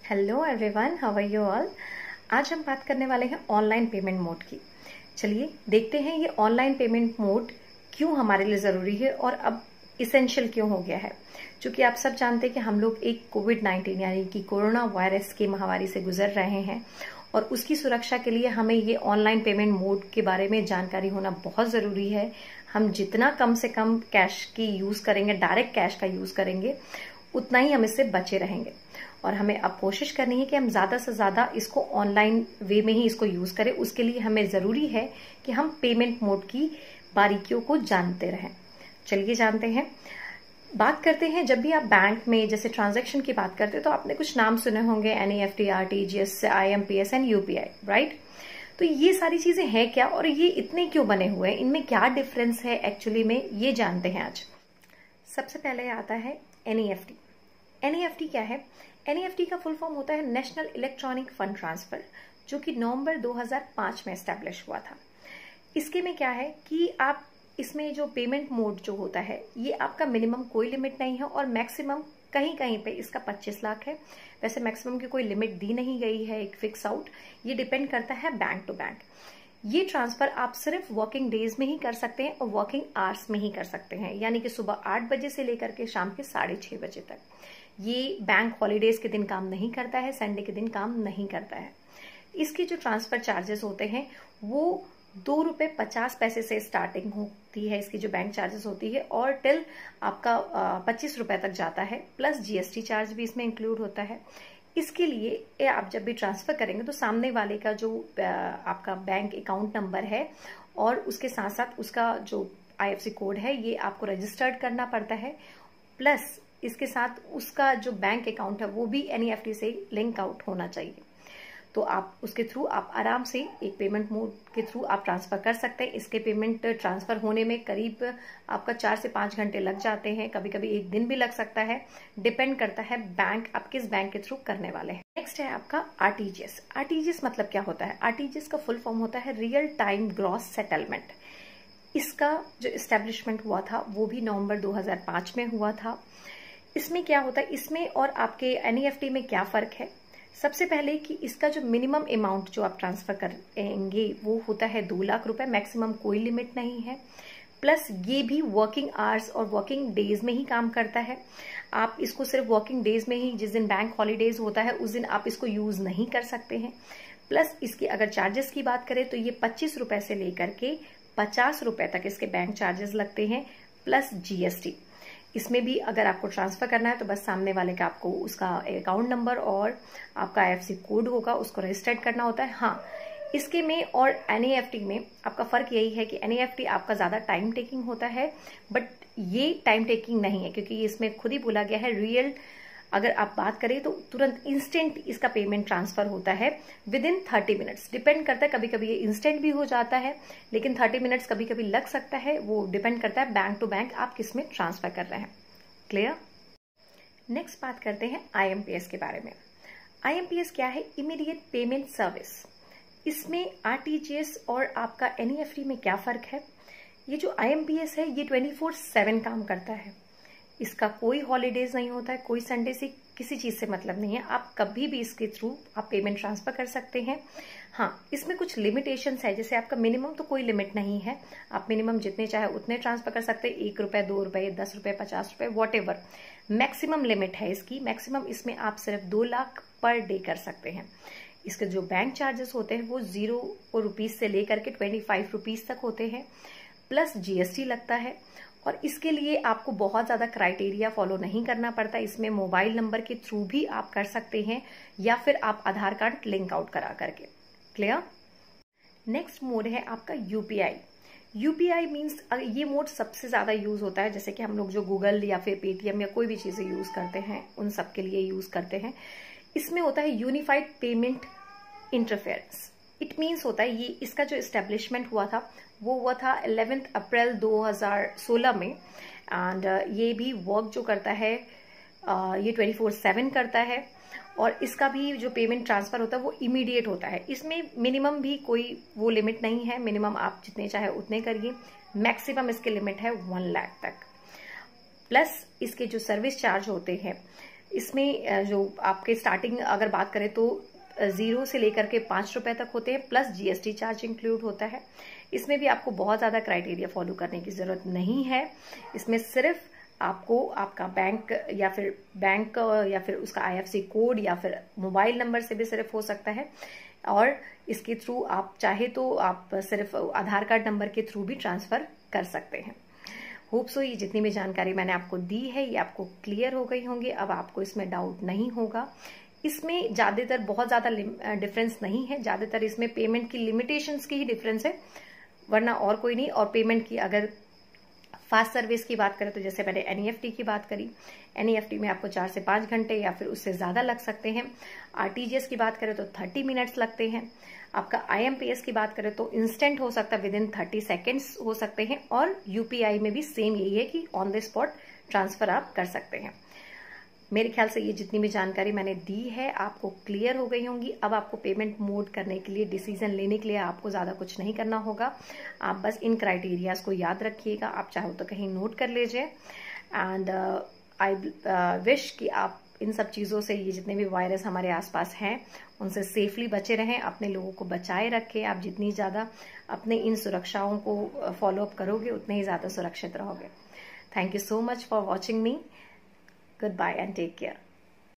Hello everyone, how are you all. आज हम बात करने वाले हैं ऑनलाइन पेमेंट मोड की। चलिए देखते हैं ये ऑनलाइन पेमेंट मोड क्यों हमारे लिए ज़रूरी है और अब इसेंशियल क्यों हो गया है। क्योंकि आप सब जानते हैं कि हम लोग एक कोविड-19 यानी कि कोरोना वायरस की महामारी से गुजर रहे हैं और उसकी सुरक्षा के लिए हमें ये ऑनलाइन पेमेंट मोड के बारे में जानकारी होना बहुत ज़रूरी है। हम जितना कम से कम कैश की यूज़ करेंगे, डायरेक्ट कैश का यूज़ करेंगे, उतना ही हम इससे बचे रहेंगे। और हमें अब कोशिश करनी है कि हम ज़्यादा से ज़्यादा इसको ऑनलाइन वे में ही इसको यूज़ करें। उसके लिए हमें ज़रूरी है कि हम पेमेंट मोड की बारीकियों को जानते रहें। चलिए जानते हैं, बात करते हैं। जब भी आप बैंक में जैसे ट्रांजैक्शन की बात करते हैं तो आपने कुछ नाम सुने होंगे, NEFT, RTGS, IMPS and UPI, right. तो ये सारी चीज़ें हैं क्या और ये इतने क्यों बने हुए हैं, इनमें क्या डिफरेंस है एक्चुअली में, ये जानते हैं आज। सबसे पहले आता है NEFT। NEFT क्या है? NEFT का फुल फॉर्म होता है नेशनल इलेक्ट्रॉनिक फंड ट्रांसफर, जो कि नवंबर 2005 में एस्टेब्लिश हुआ था। इसके में क्या है कि आप इसमें जो पेमेंट मोड जो होता है, ये आपका मिनिमम कोई लिमिट नहीं है और मैक्सिमम कहीं कहीं पे इसका 25 लाख है। वैसे मैक्सिमम की कोई लिमिट दी नहीं गई है, एक फिक्स आउट। ये डिपेंड करता है बैंक टू बैंक। ये ट्रांसफर आप सिर्फ वर्किंग डेज में ही कर सकते हैं और वर्किंग आवर्स में ही कर सकते हैं, यानी कि सुबह 8 बजे से लेकर के शाम के 6:30 बजे तक। ये बैंक हॉलीडेज के दिन काम नहीं करता है, संडे के दिन काम नहीं करता है। इसके जो ट्रांसफर चार्जेस होते हैं वो ₹2.50 से स्टार्टिंग होती है। इसकी जो बैंक चार्जेस होती है और टिल आपका 25 रुपए तक जाता है, प्लस GST चार्ज भी इसमें इंक्लूड होता है। इसके लिए आप जब भी ट्रांसफर करेंगे तो सामने वाले का जो आपका बैंक अकाउंट नंबर है और उसके साथ साथ उसका जो IFSC कोड है, ये आपको रजिस्टर्ड करना पड़ता है। प्लस इसके साथ उसका जो बैंक अकाउंट है वो भी NEFT से लिंक आउट होना चाहिए। तो आप उसके थ्रू आप आराम से एक पेमेंट मोड के थ्रू आप ट्रांसफर कर सकते हैं। इसके पेमेंट ट्रांसफर होने में करीब आपका 4 से 5 घंटे लग जाते हैं, कभी कभी एक दिन भी लग सकता है, डिपेंड करता है बैंक आप किस बैंक के थ्रू करने वाले हैं। नेक्स्ट है आपका RTGS। RTGS मतलब क्या होता है? RTGS का फुल फॉर्म होता है रियल टाइम ग्रॉस सेटलमेंट। इसका जो एस्टेब्लिशमेंट हुआ था वो भी नवंबर 2005 में हुआ था। इसमें क्या होता है, इसमें और आपके NEFT में क्या फर्क है? सबसे पहले कि इसका जो मिनिमम अमाउंट जो आप ट्रांसफर करेंगे वो होता है 2 लाख रुपए, मैक्सिमम कोई लिमिट नहीं है। प्लस ये भी वर्किंग आवर्स और वर्किंग डेज में ही काम करता है। आप इसको सिर्फ वर्किंग डेज में ही, जिस दिन बैंक हॉलीडेज होता है उस दिन आप इसको यूज नहीं कर सकते हैं। प्लस इसकी अगर चार्जेस की बात करें तो ये 25 रुपए से लेकर के 50 रुपए तक इसके बैंक चार्जेस लगते हैं, प्लस GST। इसमें भी अगर आपको ट्रांसफर करना है तो बस सामने वाले का आपको उसका अकाउंट नंबर और आपका IFSC कोड होगा, उसको रजिस्टर्ड करना होता है। हाँ, इसके में और NEFT में आपका फर्क यही है कि NEFT आपका ज्यादा टाइम टेकिंग होता है, बट ये टाइम टेकिंग नहीं है, क्योंकि इसमें खुद ही बोला गया है रियल। अगर आप बात करें तो तुरंत इंस्टेंट इसका पेमेंट ट्रांसफर होता है विदिन 30 मिनट्स। डिपेंड करता है, कभी कभी ये इंस्टेंट भी हो जाता है, लेकिन 30 मिनट्स कभी कभी लग सकता है। वो डिपेंड करता है बैंक टू बैंक आप किस में ट्रांसफर कर रहे हैं। क्लियर? नेक्स्ट बात करते हैं IMPS के बारे में। IMPS क्या है? Immediate payment service. इसमें RTGS और आपका NEFT में क्या फर्क है? ये जो IMPS है ये 24/7 काम करता है। इसका कोई हॉलीडेज नहीं होता है, कोई संडे से किसी चीज से मतलब नहीं है। आप कभी भी इसके थ्रू आप पेमेंट ट्रांसफर कर सकते हैं। हाँ, इसमें कुछ लिमिटेशंस है, जैसे आपका मिनिमम तो कोई लिमिट नहीं है, आप मिनिमम जितने चाहे उतने ट्रांसफर कर सकते हैं। 1 रुपए, 2 रुपए, 10 रुपए, 50 रुपए, वॉटेवर। मैक्सिमम लिमिट है इसकी, मैक्सिमम इसमें आप सिर्फ 2 लाख पर डे कर सकते हैं। इसके जो बैंक चार्जेस होते हैं वो 0 रुपीज से लेकर के 25 रुपीज तक होते हैं, प्लस GST लगता है। और इसके लिए आपको बहुत ज्यादा क्राइटेरिया फॉलो नहीं करना पड़ता। इसमें मोबाइल नंबर के थ्रू भी आप कर सकते हैं या फिर आप आधार कार्ड लिंक आउट करा करके। क्लियर? नेक्स्ट मोड है आपका UPI। UPI मीन्स ये मोड सबसे ज्यादा यूज होता है, जैसे कि हम लोग जो गूगल या फिर पेटीएम या कोई भी चीजें यूज करते हैं उन सब के लिए यूज करते हैं। इसमें होता है unified payment interference. It means होता है, ये इसका जो एस्टेब्लिशमेंट हुआ था वो हुआ था 11 अप्रैल 2016 में। एंड ये भी वर्क जो करता है ये 24/7 करता है और इसका भी जो पेमेंट ट्रांसफर होता है वो इमीडिएट होता है। इसमें मिनिमम भी कोई वो लिमिट नहीं है, मिनिमम आप जितने चाहे उतने करिए। मैक्सिमम इसकी लिमिट है 1 लाख तक। प्लस इसके जो सर्विस चार्ज होते हैं इसमें जो आपके स्टार्टिंग अगर बात करें तो 0 से लेकर के 5 रुपए तक होते हैं, प्लस जीएसटी चार्ज इंक्लूड होता है। इसमें भी आपको बहुत ज्यादा क्राइटेरिया फॉलो करने की जरूरत नहीं है। इसमें सिर्फ आपको आपका बैंक या फिर उसका आईएफएससी कोड या फिर मोबाइल नंबर से भी सिर्फ हो सकता है, और इसके थ्रू आप चाहे तो आप सिर्फ आधार कार्ड नंबर के थ्रू भी ट्रांसफर कर सकते हैं। होप सो ये जितनी भी जानकारी मैंने आपको दी है ये आपको क्लियर हो गई होंगी। अब आपको इसमें डाउट नहीं होगा। इसमें ज्यादातर बहुत ज्यादा डिफरेंस नहीं है, ज्यादातर इसमें पेमेंट की लिमिटेशंस की ही डिफरेंस है, वरना और कोई नहीं। और पेमेंट की अगर फास्ट सर्विस की बात करें तो जैसे मैंने एनईएफटी की बात करी, एनईएफटी में आपको 4 से 5 घंटे या फिर उससे ज्यादा लग सकते हैं। आरटीजीएस की बात करें तो 30 मिनट्स लगते हैं। आपका आईएमपीएस की बात करें तो इंस्टेंट हो सकता है, विद इन 30 सेकेंड्स हो सकते हैं। और यूपीआई में भी सेम यही है कि ऑन द स्पॉट ट्रांसफर आप कर सकते हैं। मेरे ख्याल से ये जितनी भी जानकारी मैंने दी है आपको क्लियर हो गई होंगी। अब आपको पेमेंट मोड करने के लिए, डिसीजन लेने के लिए आपको ज्यादा कुछ नहीं करना होगा। आप बस इन क्राइटेरियाज को याद रखिएगा। आप चाहो तो कहीं नोट कर लीजिए। एंड आई विश कि आप इन सब चीजों से, ये जितने भी वायरस हमारे आसपास हैं उनसे सेफली बचे रहें, अपने लोगों को बचाए रखें। आप जितनी ज्यादा अपने इन सुरक्षाओं को फॉलो अप करोगे उतने ही ज्यादा सुरक्षित रहोगे। Thank you so much for watching me. Goodbye and take care.